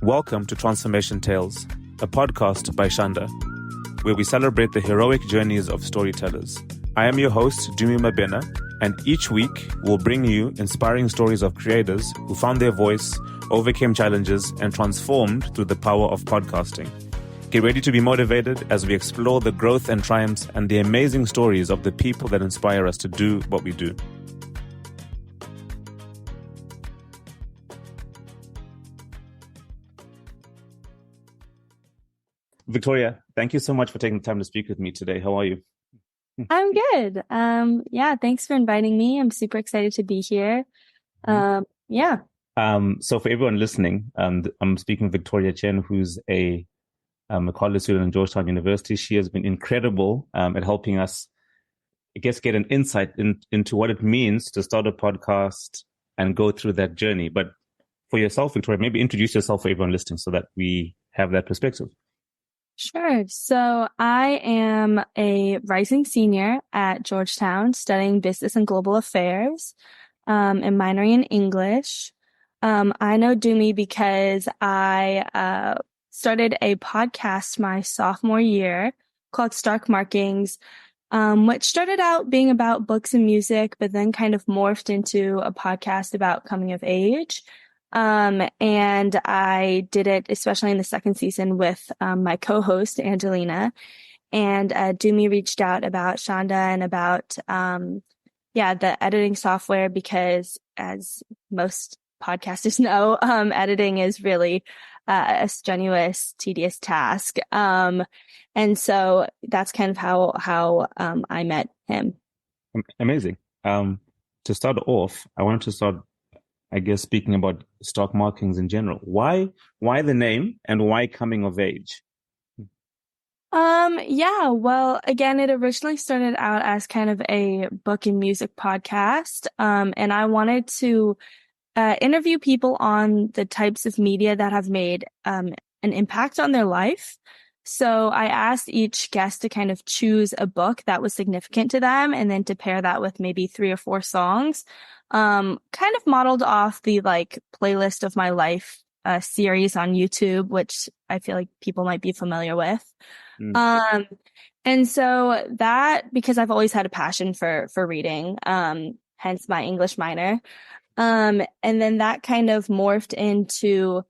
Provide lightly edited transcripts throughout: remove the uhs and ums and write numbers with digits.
Welcome to Transformation Tales, a podcast by Shanda, where we celebrate the heroic journeys of storytellers. I am your host, Dumi Mabena, and each week we'll bring you inspiring stories of creators who found their voice, overcame challenges, and transformed through the power of podcasting. Get ready to be motivated as we explore the growth and triumphs and the amazing stories of the people that inspire us to do what we do. Victoria, thank you so much for taking the time to speak with me today. How are you? I'm good. Thanks for inviting me. I'm super excited to be here. So for everyone listening, I'm speaking with Victoria Chen, who's a college student at Georgetown University. She has been incredible at helping us, get an insight into what it means to start a podcast and go through that journey. But for yourself, Victoria, maybe introduce yourself for everyone listening so that we have that perspective. Sure. So I am a rising senior at Georgetown studying business and global affairs, and minoring in English. I know Dumi because I started a podcast my sophomore year called Stark Markings, which started out being about books and music, but then kind of morphed into a podcast about coming of age. And I did it, especially in the second season, with my co-host, Angelina. And Dumi reached out about Shanda and about the editing software, because as most podcasters know, editing is really a strenuous, tedious task. And so that's kind of how I met him. Amazing. To start off, I wanted to start, speaking about stock markings in general. Why the name and why coming of age? Well, again, it originally started out as kind of a book and music podcast. And I wanted to interview people on the types of media that have made an impact on their life. So I asked each guest to kind of choose a book that was significant to them, and then to pair that with maybe 3 or 4 songs, kind of modeled off the playlist of my life series on YouTube, which I feel like people might be familiar with. And so that, because I've always had a passion for reading, hence my English minor. And then that kind of morphed into,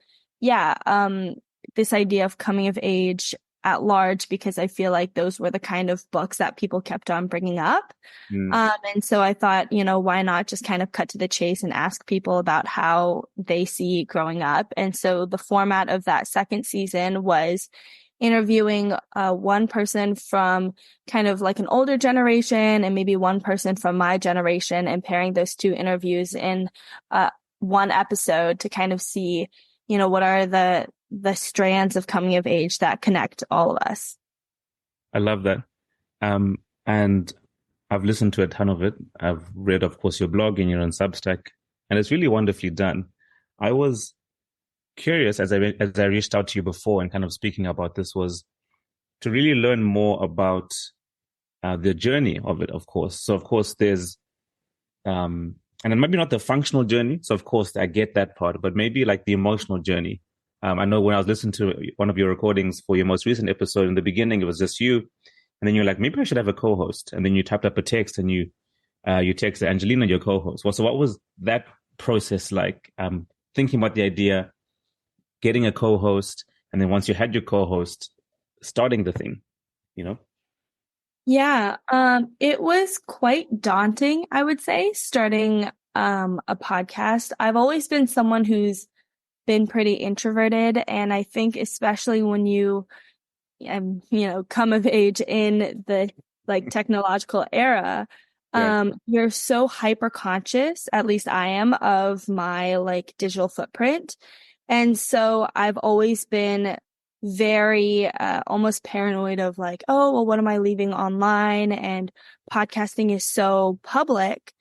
this idea of coming of age at large, because I feel like those were the kind of books that people kept on bringing up. And so I thought, why not just kind of cut to the chase and ask people about how they see growing up. And so the format of that second season was interviewing one person from kind of like an older generation and maybe one person from my generation, and pairing those 2 interviews in one episode to kind of see, what are the strands of coming of age that connect all of us. I love that. And I've listened to a ton of it. I've read, of course, your blog and your own Substack, and it's really wonderfully done. I was curious as I reached out to you before and kind of speaking about this, was to really learn more about the journey of it, of course. So, of course, there's, and it might be not the functional journey. So, of course, I get that part, but maybe like the emotional journey. I know when I was listening to one of your recordings for your most recent episode, in the beginning, it was just you. And then you're like, maybe I should have a co-host. And then you typed up a text and you texted Angelina, your co-host. Well, so what was that process like? Thinking about the idea, getting a co-host, and then once you had your co-host, starting the thing, Yeah, it was quite daunting, I would say, starting a podcast. I've always been someone who's been pretty introverted, and I think especially when you come of age in the technological era, you're so hyper conscious, at least I am, of my digital footprint. And so I've always been very almost paranoid of what am I leaving online? And podcasting is so public.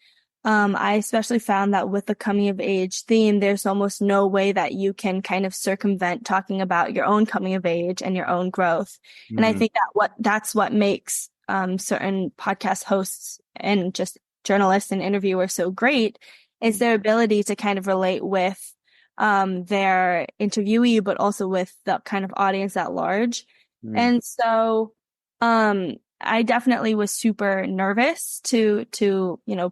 I especially found that with the coming of age theme, there's almost no way that you can kind of circumvent talking about your own coming of age and your own growth. And I think that's what makes certain podcast hosts and just journalists and interviewers so great, is their ability to kind of relate with their interviewee, but also with the kind of audience at large. Mm. And so, I definitely was super nervous to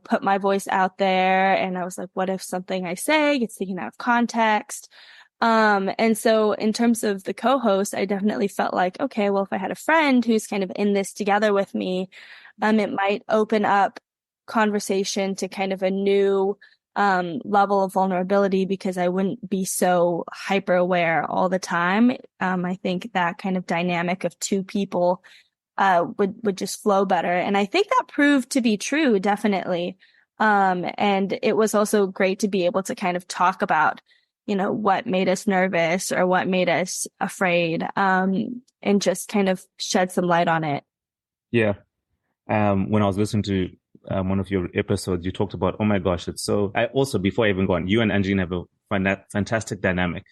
put my voice out there. And I was like, what if something I say gets taken out of context? And so in terms of the co-host, I definitely felt like, okay, well, if I had a friend who's kind of in this together with me, it might open up conversation to kind of a new level of vulnerability because I wouldn't be so hyper aware all the time. I think that kind of dynamic of two people would just flow better. And I think that proved to be true, definitely. And it was also great to be able to kind of talk about, what made us nervous or what made us afraid, and just kind of shed some light on it. Yeah. When I was listening to one of your episodes, you talked about, oh my gosh, it's so. I also, before I even go on, you and Angeline have a fantastic dynamic,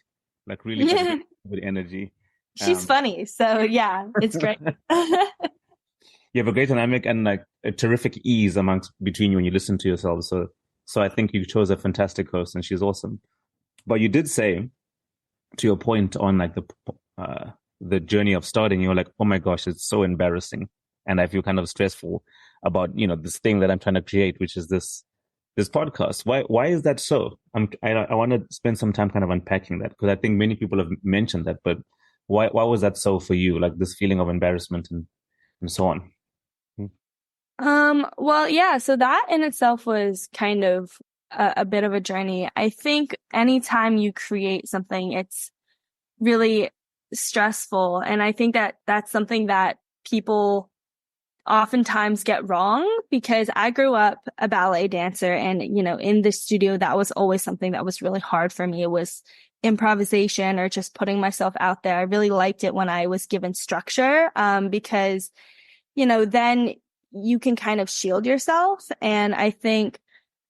like really good, good energy. She's Um, funny. So yeah, it's great. you have a great dynamic and like a terrific ease amongst between you when you listen to yourselves. So I think you chose a fantastic host, and she's awesome. But you did say, to your point on like the journey of starting, you're like, oh my gosh, it's so embarrassing, and I feel kind of stressful about this thing that I'm trying to create, which is this podcast. Why is that so? I want to spend some time kind of unpacking that, because I think many people have mentioned that, but why was that so for you? Like this feeling of embarrassment and so on. Well, yeah, so that in itself was kind of a bit of a journey. I think anytime you create something, it's really stressful. And I think that that's something that people oftentimes get wrong because I grew up a ballet dancer and, in the studio, that was always something that was really hard for me. It was improvisation or just putting myself out there. I really liked it when I was given structure, because, then you can kind of shield yourself. And I think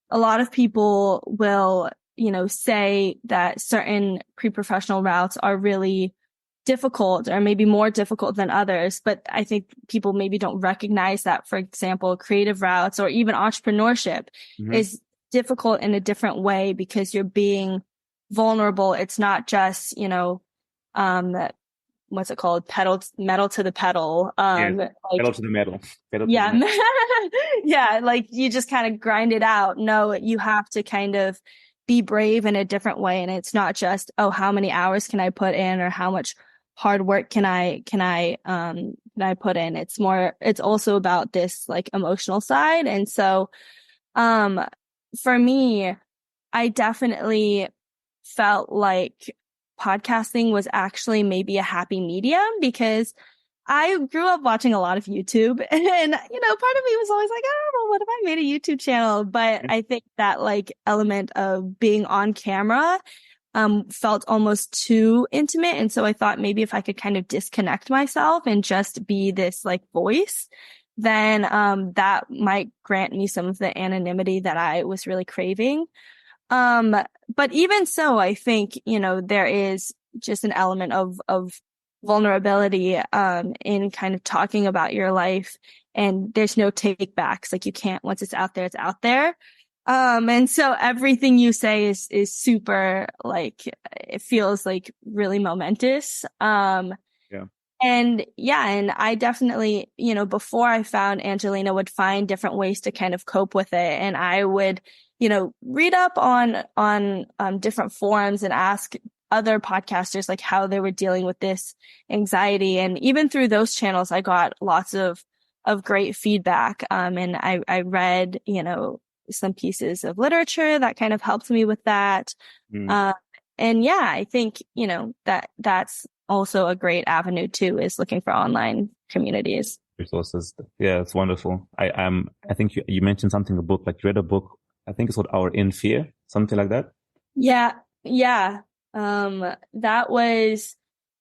a lot of people will, say that certain pre-professional routes are really difficult or maybe more difficult than others. But I think people maybe don't recognize that, for example, creative routes or even entrepreneurship Mm-hmm. is difficult in a different way because you're being vulnerable. It's not just, what's it called? Metal to the pedal. Yeah, Like, pedal to the metal, pedal to the yeah, metal. yeah, like you just kind of grind it out. No, you have to kind of be brave in a different way. And it's not just, oh, how many hours can I put in or how much hard work can I put in? It's also about this like emotional side. And so, um, for me, I definitely felt like podcasting was actually maybe a happy medium because I grew up watching a lot of YouTube and, part of me was always like, oh, well, what if I made a YouTube channel? But I think that like element of being on camera, felt almost too intimate. And so I thought maybe if I could kind of disconnect myself and just be this like voice, then, that might grant me some of the anonymity that I was really craving. Um, but even so, I think, there is just an element of vulnerability, in kind of talking about your life and there's no take backs. Like you can't, once it's out there, it's out there. And so everything you say is super, like, it feels like really momentous. Yeah. And yeah, and I definitely, before I found Angelina would find different ways to kind of cope with it. And I would, read up on different forums and ask other podcasters like how they were dealing with this anxiety. And even through those channels, I got lots of great feedback. And I read, some pieces of literature that kind of helped me with that. Mm. And yeah, I think, that's also a great avenue too, is looking for online communities. Resources. Yeah, it's wonderful. I think you mentioned something, a book, like you read a book, I think it's called Our In Fear, something like that. Yeah. Yeah. That was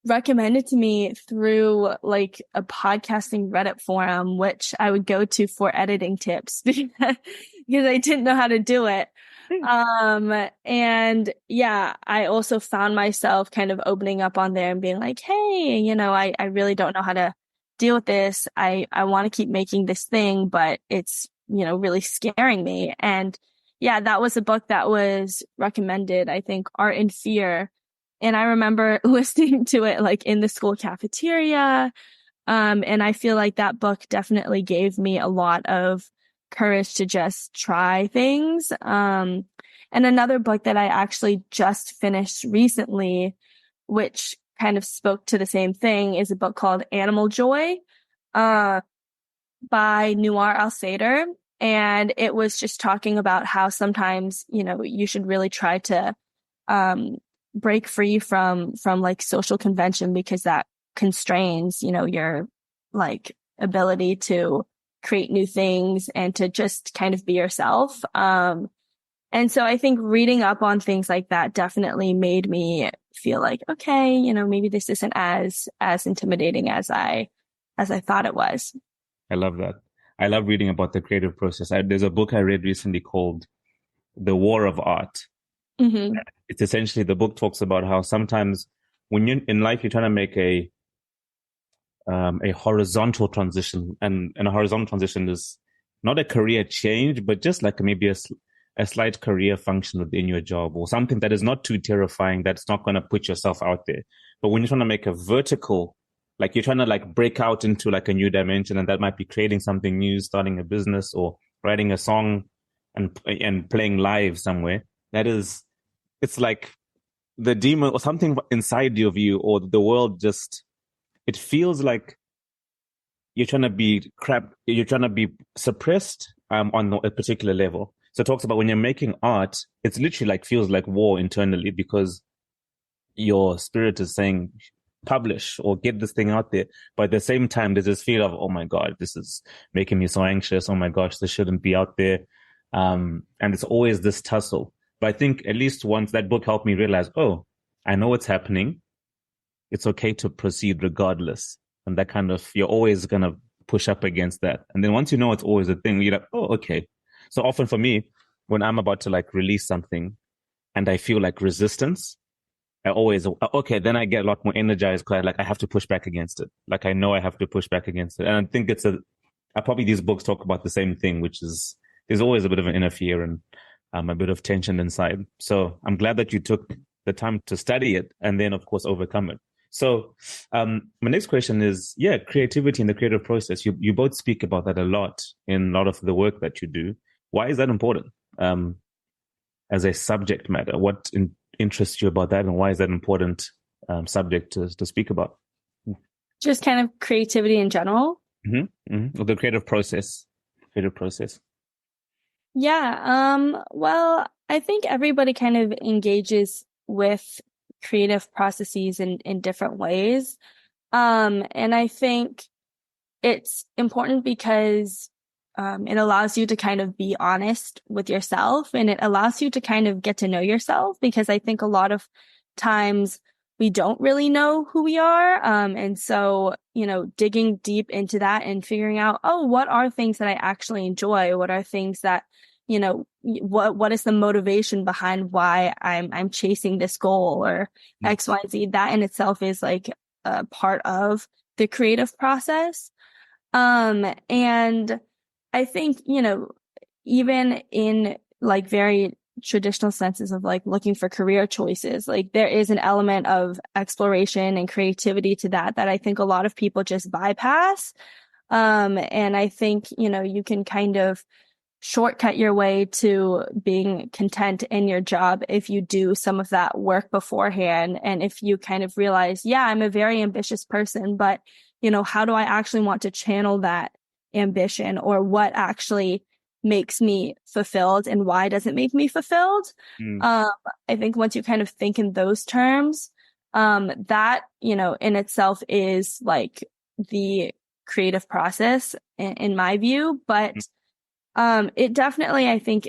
recommended to me through like a podcasting Reddit forum, which I would go to for editing tips because I didn't know how to do it. And yeah, I also found myself kind of opening up on there and being like, hey, I really don't know how to deal with this. I want to keep making this thing, but it's, really scaring me. And yeah, that was a book that was recommended, I think, Art and Fear. And I remember listening to it like in the school cafeteria. And I feel like that book definitely gave me a lot of courage to just try things. And another book that I actually just finished recently, which kind of spoke to the same thing, is a book called Animal Joy, uh, by Noir Al-Sader. And it was just talking about how sometimes, you should really try to, um, break free from like social convention because that constrains, your like ability to create new things and to just kind of be yourself. And so I think reading up on things like that definitely made me feel like, okay, maybe this isn't as intimidating as I thought it was. I love that. I love reading about the creative process. There's a book I read recently called The War of Art. Hmm. It's essentially, the book talks about how sometimes when you're in life, you're trying to make a horizontal transition, and a horizontal transition is not a career change, but just like maybe a slight career function within your job, or something that is not too terrifying, that's not going to put yourself out there. But when you're trying to make a vertical, like you're trying to like break out into like a new dimension, and that might be creating something new, starting a business, or writing a song and playing live somewhere. That is, it's like the demon or something inside of you, or the world just, it feels like you're trying to be suppressed on a particular level. So it talks about when you're making art, it's literally like feels like war internally, because your spirit is saying publish or get this thing out there. But at the same time, there's this fear of, oh my God, this is making me so anxious. Oh my gosh, this shouldn't be out there. And it's always this tussle. But I think at least once that book helped me realize, oh, I know what's happening. It's okay to proceed regardless. And that kind of, you're always going to push up against that. And then once you know it's always a thing, you're like, oh, okay. So often for me, when I'm about to like release something and I feel like resistance, I always, okay, then I get a lot more energized because like I have to push back against it. Like I know I have to push back against it. And I think probably these books talk about the same thing, which is there's always a bit of an inner fear and a bit of tension inside. So I'm glad that you took the time to study it and then, of course, overcome it. So my next question is, yeah, creativity and the creative process. You both speak about that a lot in a lot of the work that you do. Why is that important as a subject matter? What interests you about that, and why is that important subject to speak about? Just kind of creativity in general. Or the creative process. Creative process. Yeah. Well, I think everybody kind of engages with creative processes in different ways. And I think it's important because it allows you to kind of be honest with yourself, and it allows you to kind of get to know yourself, because I think a lot of times we don't really know who we are. And so, digging deep into that and figuring out, oh, what are things that I actually enjoy? What are things that, what is the motivation behind why I'm chasing this goal or X, Y, Z? That in itself is like a part of the creative process. And I think, even in like very traditional senses of like looking for career choices, like there is an element of exploration and creativity to that I think a lot of people just bypass. And I think, you can kind of shortcut your way to being content in your job if you do some of that work beforehand. And if you kind of realize, yeah, I'm a very ambitious person, but how do I actually want to channel that ambition, or what actually makes me fulfilled and why does it make me fulfilled? Mm. I think once you kind of think in those terms, that, in itself is like the creative process in my view. But it definitely, I think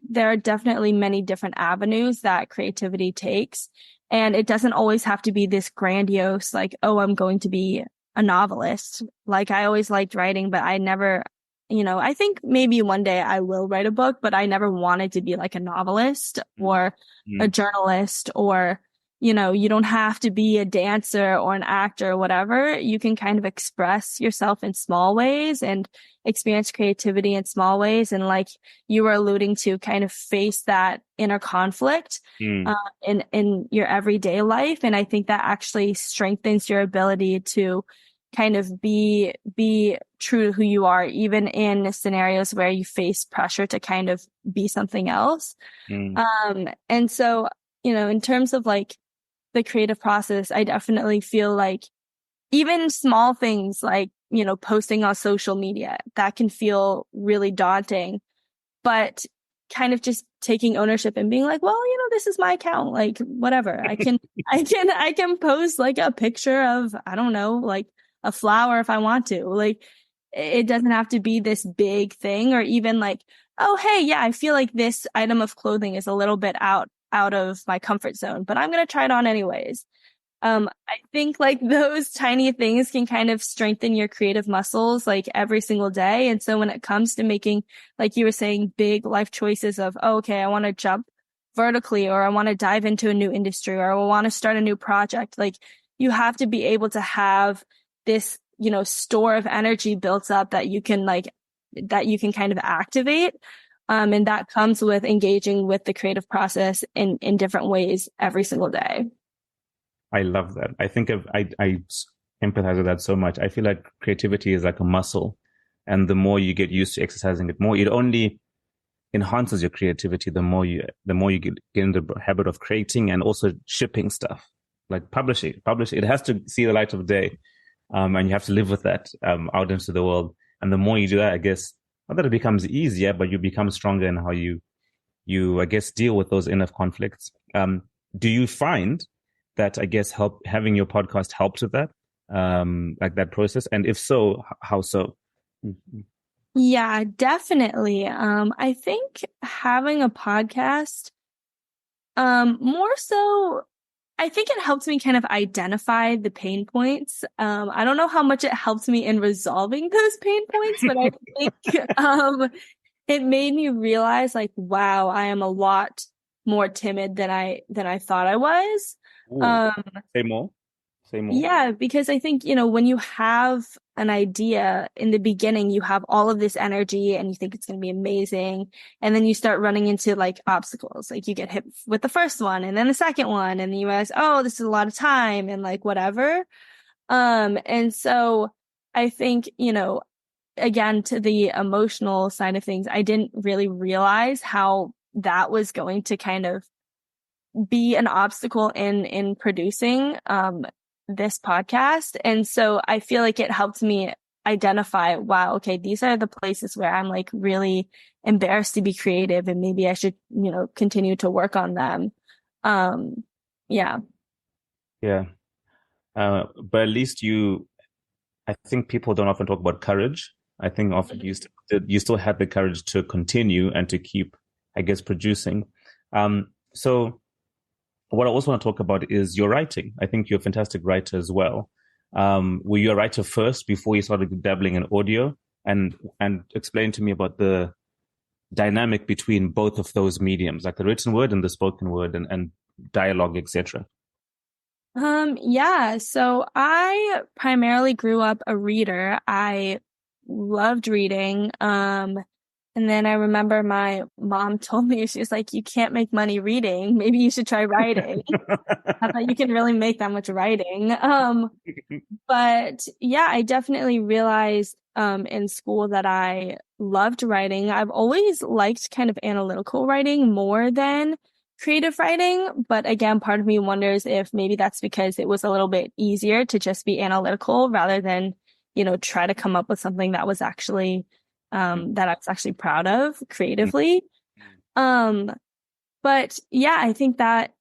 there are definitely many different avenues that creativity takes. And it doesn't always have to be this grandiose, like, oh, I'm going to be a novelist. Like I always liked writing, but I never, I think maybe one day I will write a book, but I never wanted to be like a novelist or a Mm. journalist or, you don't have to be a dancer or an actor or whatever. You can kind of express yourself in small ways and experience creativity in small ways. And like you were alluding to, kind of face that inner conflict, Mm, in your everyday life. And I think that actually strengthens your ability to kind of be true to who you are, even in scenarios where you face pressure to kind of be something else. mm, And so, in terms of like the creative process, I definitely feel like even small things like, posting on social media, that can feel really daunting, but kind of just taking ownership and being like, well, this is my account, like whatever. I can post like a picture of, I don't know, like a flower if I want to. Like it doesn't have to be this big thing, or even like, oh, hey, yeah, I feel like this item of clothing is a little bit out of my comfort zone, but I'm going to try it on anyways. I think like those tiny things can kind of strengthen your creative muscles like every single day. And so when it comes to making, like you were saying, big life choices of, oh, okay, I want to jump vertically, or I want to dive into a new industry, or I want to start a new project, like you have to be able to have this, store of energy built up that you can kind of activate. And that comes with engaging with the creative process in different ways every single day. I love that. I think I empathize with that so much. I feel like creativity is like a muscle, and the more you get used to exercising it more, it only enhances your creativity. The more you get in the habit of creating and also shipping stuff, like publish it. It has to see the light of day, and you have to live with that out into the world. And the more you do that, I guess, not that it becomes easier, but you become stronger in how you I guess deal with those inner conflicts. Do you find that, I guess, help having your podcast helped with that, like that process? And if so, how so? Yeah, definitely. I think having a podcast, more so, I think it helped me kind of identify the pain points. I don't know how much it helped me in resolving those pain points, but I think, it made me realize like, wow, I am a lot more timid than I thought I was. Ooh, Um, say more. Say more. Yeah, because I think, when you have an idea in the beginning, you have all of this energy and you think it's going to be amazing. And then you start running into like obstacles. Like you get hit with the first one and then the second one, and then you realize, oh, this is a lot of time and like whatever. And so I think, again, to the emotional side of things, I didn't really realize how that was going to kind of be an obstacle in producing this podcast. And so I feel like it helped me identify, wow, okay, these are the places where I'm like really embarrassed to be creative, and maybe I should, continue to work on them. Um, yeah. Yeah. But at least I think people don't often talk about courage. I think often you still have the courage to continue and to keep, I guess, producing. So what I also want to talk about is your writing. I think you're a fantastic writer as well. Were you a writer first before you started dabbling in audio? And explain to me about the dynamic between both of those mediums, like the written word and the spoken word, and dialogue, etc. Yeah, so I primarily grew up a reader. I loved reading. And then I remember my mom told me, she was like, you can't make money reading. Maybe you should try writing. Not that you can really make that much writing. But yeah, I definitely realized in school that I loved writing. I've always liked kind of analytical writing more than creative writing. But again, part of me wonders if maybe that's because it was a little bit easier to just be analytical rather than, try to come up with something that was actually that I was actually proud of creatively. Um, but yeah, I think that,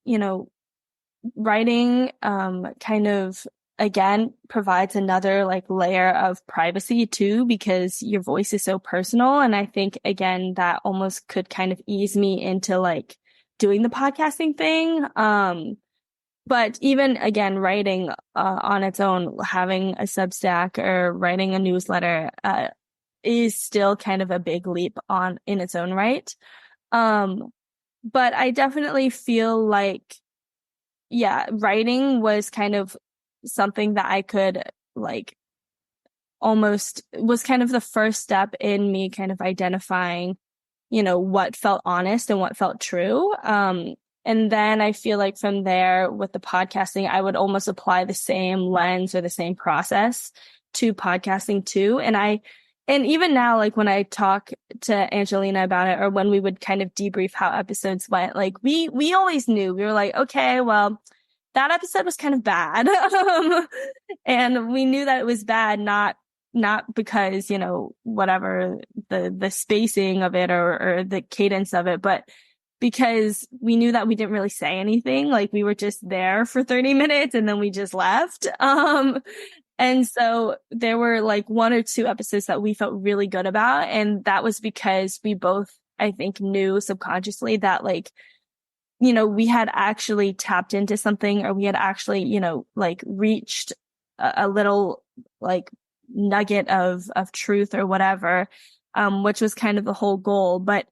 writing kind of again provides another like layer of privacy too, because your voice is so personal. And I think again that almost could kind of ease me into like doing the podcasting thing. But even again, writing on its own, having a Substack or writing a newsletter is still kind of a big leap on in its own right. Um, but I definitely feel like writing was kind of something that I could like almost was kind of the first step in me kind of identifying, what felt honest and what felt true. And then I feel like from there with the podcasting, I would almost apply the same lens or the same process to podcasting too. And even now, like when I talk to Angelina about it, or when we would kind of debrief how episodes went, like we always knew. We were like, okay, well, that episode was kind of bad. And we knew that it was bad, not because, whatever the spacing of it or the cadence of it, but because we knew that we didn't really say anything. Like we were just there for 30 minutes and then we just left. And so there were like one or two episodes that we felt really good about. And that was because we both, I think, knew subconsciously that like, we had actually tapped into something, or we had actually, like reached a little like nugget of truth or whatever, which was kind of the whole goal. But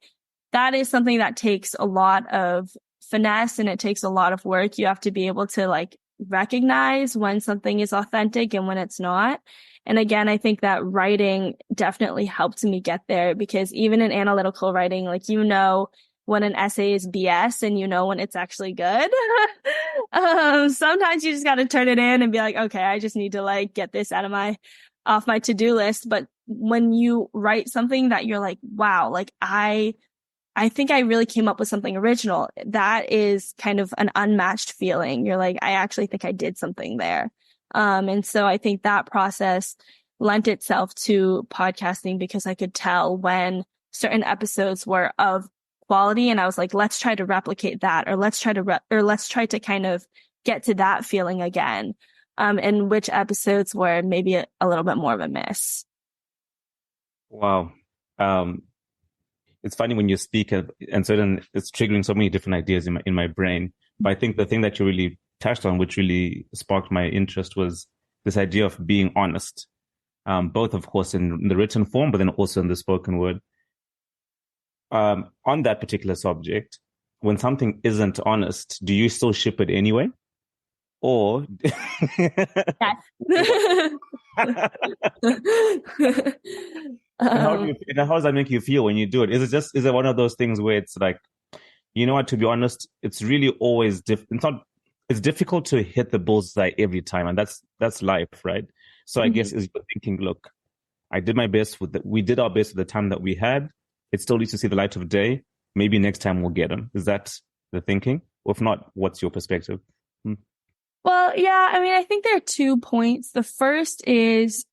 that is something that takes a lot of finesse and it takes a lot of work. You have to be able to like recognize when something is authentic and when it's not. And again, I think that writing definitely helped me get there, because even in analytical writing, like, when an essay is BS and when it's actually good. Sometimes you just got to turn it in and be like, okay, I just need to like get this off my to-do list. But when you write something that you're like, wow, like I think I really came up with something original, that is kind of an unmatched feeling. You're like, I actually think I did something there. And so I think that process lent itself to podcasting, because I could tell when certain episodes were of quality and I was like, let's try to replicate that, or let's try to kind of get to that feeling again. And which episodes were maybe a little bit more of a miss. Wow. It's funny when you speak and it's triggering so many different ideas in my brain. But I think the thing that you really touched on, which really sparked my interest, was this idea of being honest. Both, of course, in the written form, but then also in the spoken word. On that particular subject, when something isn't honest, do you still ship it anyway? Or Yes. how does that make you feel when you do it? Is it one of those things where it's like, you know what, to be honest, it's really always it's difficult to hit the bullseye every time, and that's life, right? So I guess is you're thinking, look, we did our best with the time that we had. It still needs to see the light of day. Maybe next time we'll get them. Is that the thinking? Or if not, what's your perspective? Well, yeah, I mean, I think there are 2 points. The first is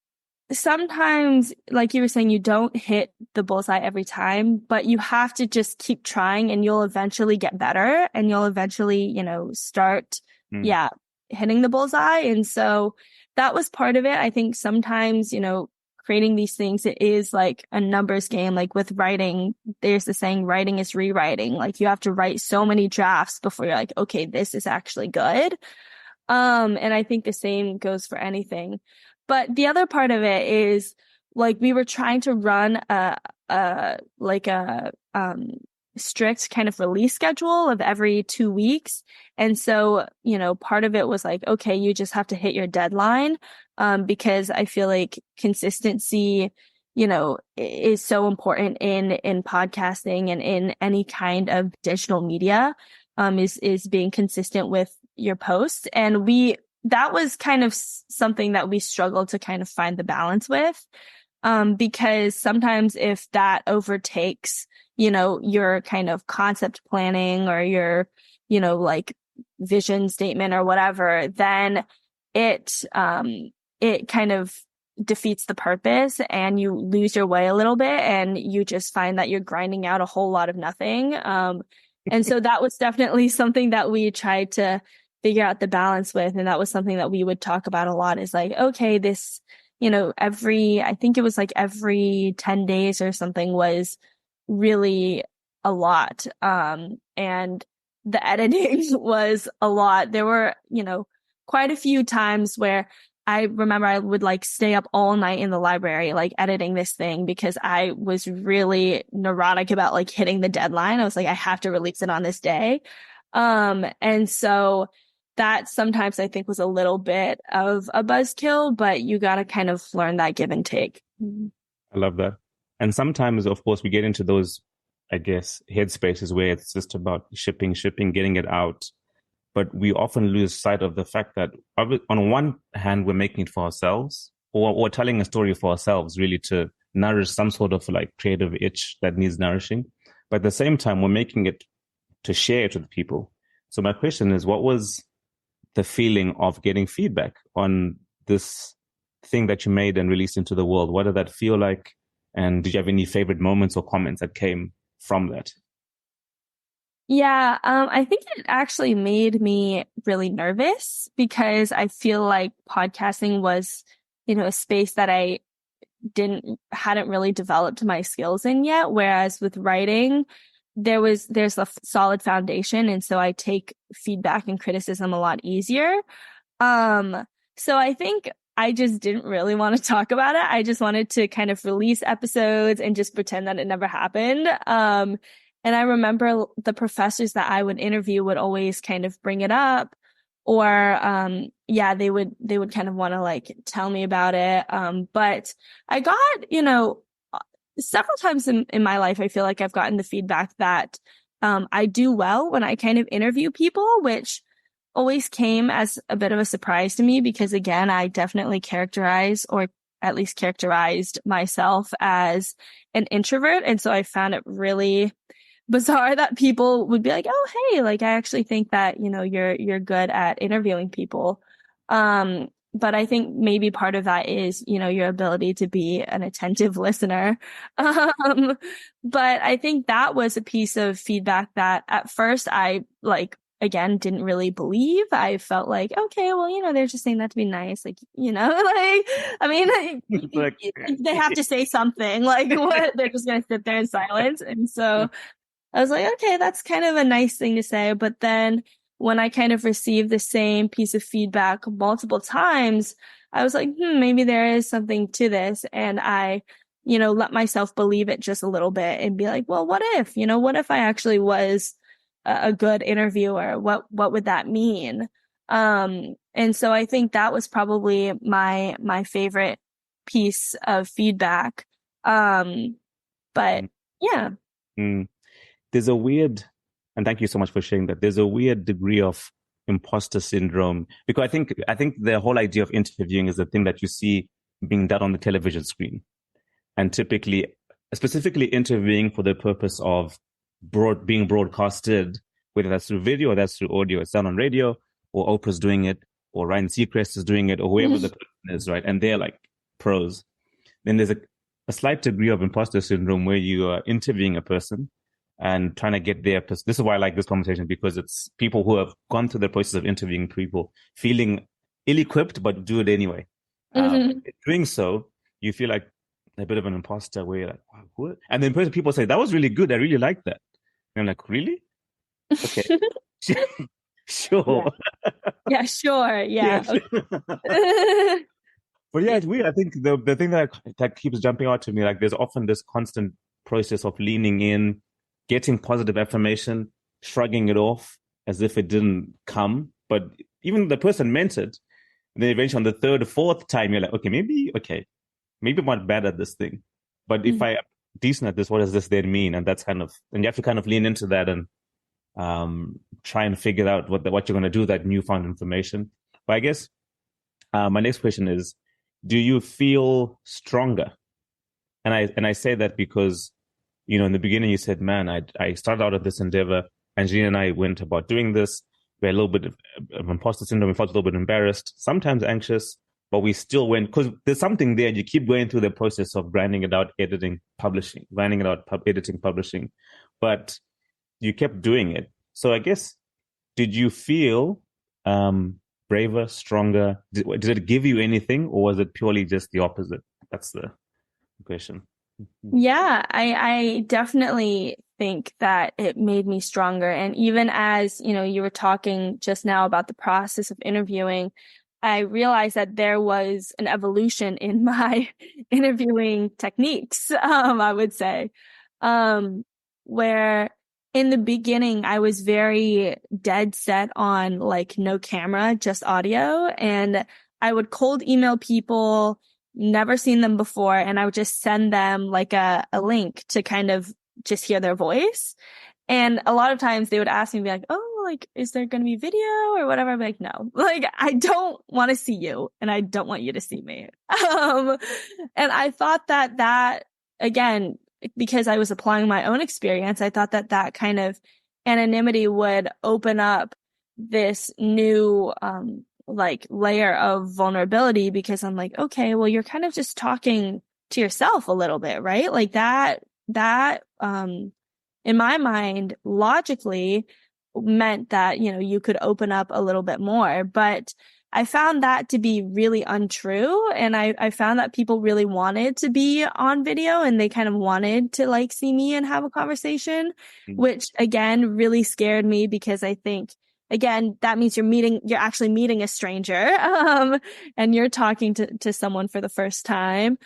sometimes, like you were saying, you don't hit the bullseye every time, but you have to just keep trying and you'll eventually get better and you'll eventually, start, hitting the bullseye. And so that was part of it. I think sometimes, creating these things, it is like a numbers game. Like with writing, there's the saying, writing is rewriting. Like you have to write so many drafts before you're like, okay, this is actually good. And I think the same goes for anything. But the other part of it is like we were trying to run a strict kind of release schedule of every 2 weeks. And so, part of it was like, okay, you just have to hit your deadline. Because I feel like consistency, is so important in podcasting and in any kind of digital media, is being consistent with your posts. And that was kind of something that we struggled to kind of find the balance with. Because sometimes if that overtakes, your kind of concept planning or your, like vision statement or whatever, then it kind of defeats the purpose and you lose your way a little bit and you just find that you're grinding out a whole lot of nothing. And so that was definitely something that we tried to figure out the balance with. And that was something that we would talk about a lot, is like, okay, this, I think it was like every 10 days or something was really a lot. And the editing was a lot. There were, quite a few times where I remember I would like stay up all night in the library, like editing this thing, because I was really neurotic about like hitting the deadline. I was like, I have to release it on this day. And so that sometimes I think was a little bit of a buzzkill, but you got to kind of learn that give and take. I love that. And sometimes, of course, we get into those, I guess, headspaces where it's just about shipping, getting it out. But we often lose sight of the fact that on one hand, we're making it for ourselves or telling a story for ourselves, really to nourish some sort of like creative itch that needs nourishing. But at the same time, we're making it to share it with people. So my question is, what was the feeling of getting feedback on this thing that you made and released into the world? What did that feel like? And did you have any favorite moments or comments that came from that? Yeah, I think it actually made me really nervous because I feel like podcasting was, a space that I hadn't really developed my skills in yet. Whereas with writing, there's a solid foundation. And so I take feedback and criticism a lot easier. So I think I just didn't really want to talk about it. I just wanted to kind of release episodes and just pretend that it never happened. And I remember the professors that I would interview would always kind of bring it up, or yeah, they would kind of want to like tell me about it. But I got, several times in my life, I feel like I've gotten the feedback that I do well when I kind of interview people, which always came as a bit of a surprise to me because again, I definitely characterize or at least characterized myself as an introvert. And so I found it really bizarre that people would be like, "Oh, hey, like I actually think that, you're good at interviewing people." But I think maybe part of that is, your ability to be an attentive listener. Um, but I think that was a piece of feedback that at first I like again didn't really believe. I felt like, okay, well, they're just saying that to be nice, like, like I mean, Like, they have to say something. Like what? They're just gonna sit there in silence, and so. I was like, okay, that's kind of a nice thing to say. But then when I kind of received the same piece of feedback multiple times, I was like, maybe there is something to this. And I, let myself believe it just a little bit and be like, well, what if I actually was a good interviewer? What would that mean? And so I think that was probably my favorite piece of feedback. But yeah. mm, there's a weird, and thank you so much for sharing that. There's a weird degree of imposter syndrome because I think the whole idea of interviewing is the thing that you see being done on the television screen, and typically, specifically interviewing for the purpose of being broadcasted, whether that's through video or that's through audio. It's done on radio, or Oprah's doing it, or Ryan Seacrest is doing it, or whoever the person is, right? And they're like pros. Then there's a slight degree of imposter syndrome where you are interviewing a person and trying to get their this is why I like this conversation, because it's people who have gone through the process of interviewing people feeling ill-equipped but do it anyway. Doing so, you feel like a bit of an imposter where you're like, wow, what? And then people say, that was really good, I really like that. And I'm like, really? Okay. Sure. Yeah, sure. Yeah. But yeah, it's weird. I think the thing that keeps jumping out to me, like there's often this constant process of leaning in, getting positive affirmation, shrugging it off as if it didn't come. But even the person meant it. And then eventually on the third or fourth time, you're like, maybe I'm not bad at this thing. But if I am decent at this, what does this then mean? And and you have to kind of lean into that and try and figure out what you're going to do with that newfound information. But I guess my next question is, do you feel stronger? And I say that because, in the beginning you said, man, I started out at this endeavor. Angelina and I went about doing this. We had a little bit of imposter syndrome. We felt a little bit embarrassed, sometimes anxious, but we still went because there's something there. You keep going through the process of grinding it out, editing, publishing, grinding it out, editing, publishing, but you kept doing it. So I guess, did you feel braver, stronger? Did it give you anything, or was it purely just the opposite? That's the question. Yeah, I definitely think that it made me stronger. And even as, you were talking just now about the process of interviewing, I realized that there was an evolution in my interviewing techniques, I would say, where in the beginning, I was very dead set on like no camera, just audio. And I would cold email people, never seen them before, and I would just send them like a link to kind of just hear their voice. And a lot of times they would ask me, be like, oh, like, is there going to be video or whatever? I'd be like, no, like, I don't want to see you and I don't want you to see me. And I thought that again, because I was applying my own experience, I thought that kind of anonymity would open up this new, like layer of vulnerability, because I'm like, okay, well, you're kind of just talking to yourself a little bit, right? Like that, in my mind, logically meant that, you could open up a little bit more. But I found that to be really untrue. And I found that people really wanted to be on video and they kind of wanted to like see me and have a conversation, which again, really scared me, because I think, again, that means you're actually meeting a stranger, and you're talking to someone for the first time.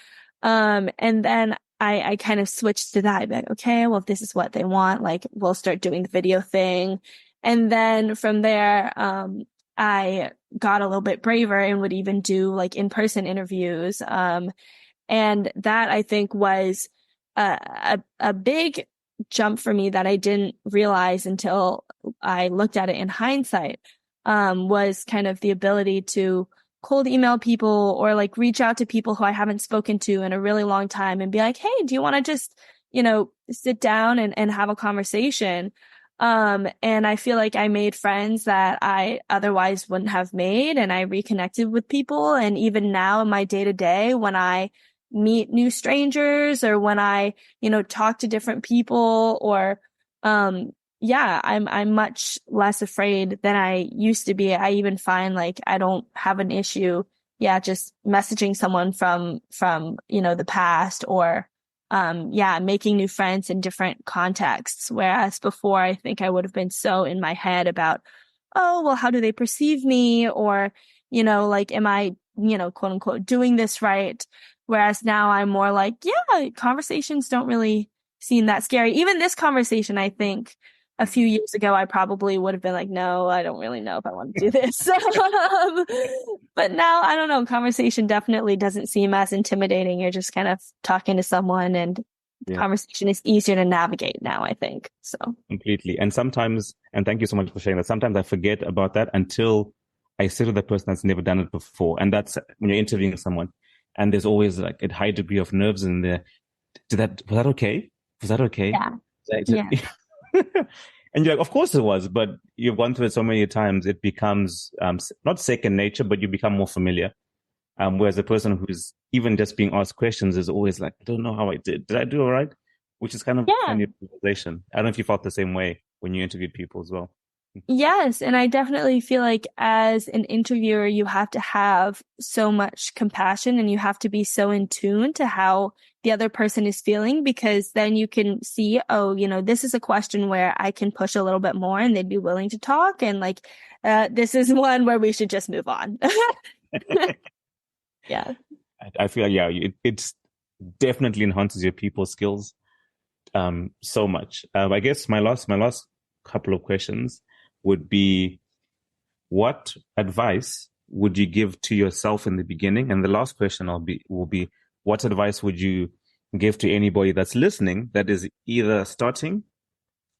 And then I kind of switched to that. I'd be like, okay, well, if this is what they want, like, we'll start doing the video thing. And then from there, I got a little bit braver and would even do like in-person interviews. And that I think was a big jump for me that I didn't realize until I looked at it in hindsight, was kind of the ability to cold email people or like reach out to people who I haven't spoken to in a really long time and be like, hey, do you want to just, sit down and have a conversation? And I feel like I made friends that I otherwise wouldn't have made, and I reconnected with people. And even now in my day to day, when I meet new strangers or when I, talk to different people or, yeah, I'm much less afraid than I used to be. I even find like I don't have an issue, just messaging someone from, the past, or, making new friends in different contexts. Whereas before, I think I would have been so in my head about, oh, well, how do they perceive me? Or, like, am I, quote unquote, doing this right? Whereas now I'm more like, yeah, conversations don't really seem that scary. Even this conversation, I think, a few years ago, I probably would have been like, no, I don't really know if I want to do this. But now, I don't know, conversation definitely doesn't seem as intimidating. You're just kind of talking to someone, and conversation is easier to navigate now, I think. So completely. And sometimes, and thank you so much for sharing that, sometimes I forget about that until I sit with a person that's never done it before. And that's when you're interviewing someone, and there's always like a high degree of nerves in there. Was that okay? Was that okay? Yeah. And you're like, of course it was, but you've gone through it so many times, it becomes not second nature, but you become more familiar. Whereas the person who's even just being asked questions is always like, I don't know how I did. Did I do all right? Which is kind of funny realization. I don't know if you felt the same way when you interviewed people as well. Yes, and I definitely feel like as an interviewer, you have to have so much compassion and you have to be so in tune to how the other person is feeling, because then you can see, oh, this is a question where I can push a little bit more and they'd be willing to talk. And like, this is one where we should just move on. Yeah. I feel like, it's definitely enhances your people skills so much. I guess my last couple of questions would be, what advice would you give to yourself in the beginning? And the last question will be, what advice would you give to anybody that's listening that is either starting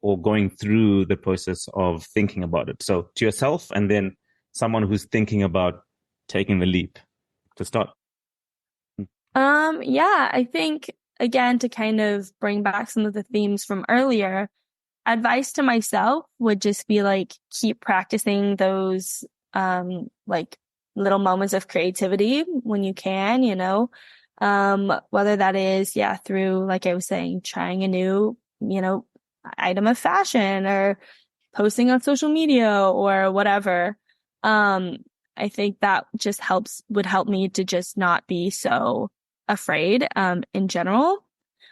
or going through the process of thinking about it? So to yourself, and then someone who's thinking about taking the leap to start. I think, again, to kind of bring back some of the themes from earlier, advice to myself would just be like, keep practicing those, like little moments of creativity when you can, whether that is, through, like I was saying, trying a new, item of fashion or posting on social media or whatever. I think that just would help me to just not be so afraid, in general.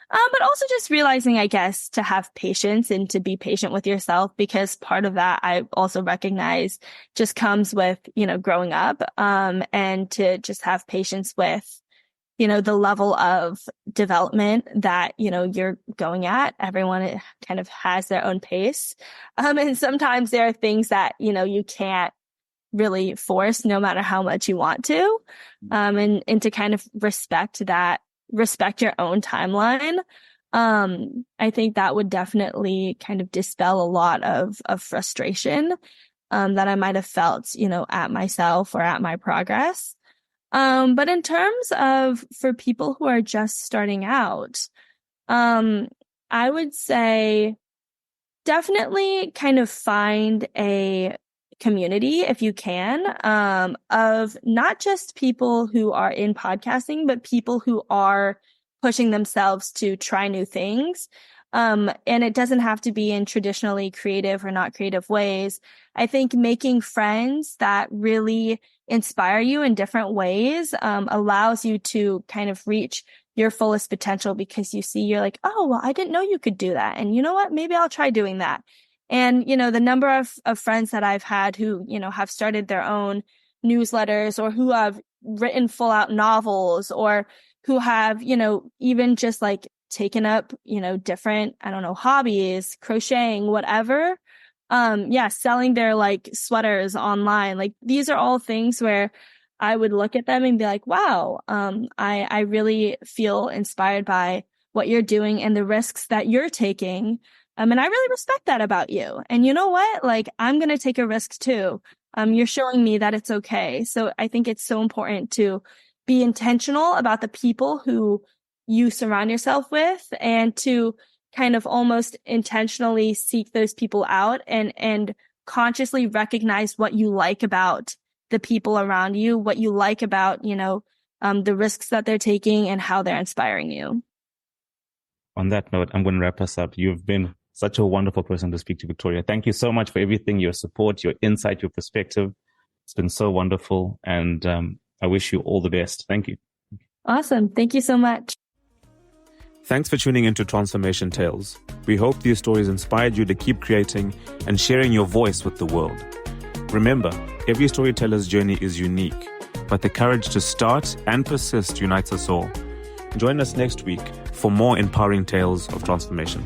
But also just realizing, I guess, to have patience and to be patient with yourself, because part of that I also recognize just comes with, growing up, and to just have patience with, the level of development that, you're going at. Everyone kind of has their own pace. And sometimes there are things that, you can't really force no matter how much you want to. And to kind of respect your own timeline. I think that would definitely kind of dispel a lot of frustration, that I might have felt, at myself or at my progress. But in terms of for people who are just starting out, I would say definitely kind of find a community if you can, of not just people who are in podcasting, but people who are pushing themselves to try new things. And it doesn't have to be in traditionally creative or not creative ways. I think making friends that really inspire you in different ways, allows you to kind of reach your fullest potential, because you're like, oh, well, I didn't know you could do that. And you know what? Maybe I'll try doing that. And, the number of friends that I've had who, have started their own newsletters, or who have written full out novels, or who have, even just like taken up, different, I don't know, hobbies, crocheting, whatever. Selling their like sweaters online. Like these are all things where I would look at them and be like, wow, I really feel inspired by what you're doing and the risks that you're taking. And I really respect that about you. And you know what? Like, I'm going to take a risk too. You're showing me that it's okay. So I think it's so important to be intentional about the people who you surround yourself with, and to kind of almost intentionally seek those people out, and consciously recognize what you like about the people around you, what you like about, the risks that they're taking and how they're inspiring you. On that note, I'm going to wrap us up. You've been such a wonderful person to speak to, Victoria. Thank you so much for everything, your support, your insight, your perspective. It's been so wonderful. And I wish you all the best. Thank you. Awesome. Thank you so much. Thanks for tuning into Transformation Tales. We hope these stories inspired you to keep creating and sharing your voice with the world. Remember, every storyteller's journey is unique, but the courage to start and persist unites us all. Join us next week for more empowering tales of transformation.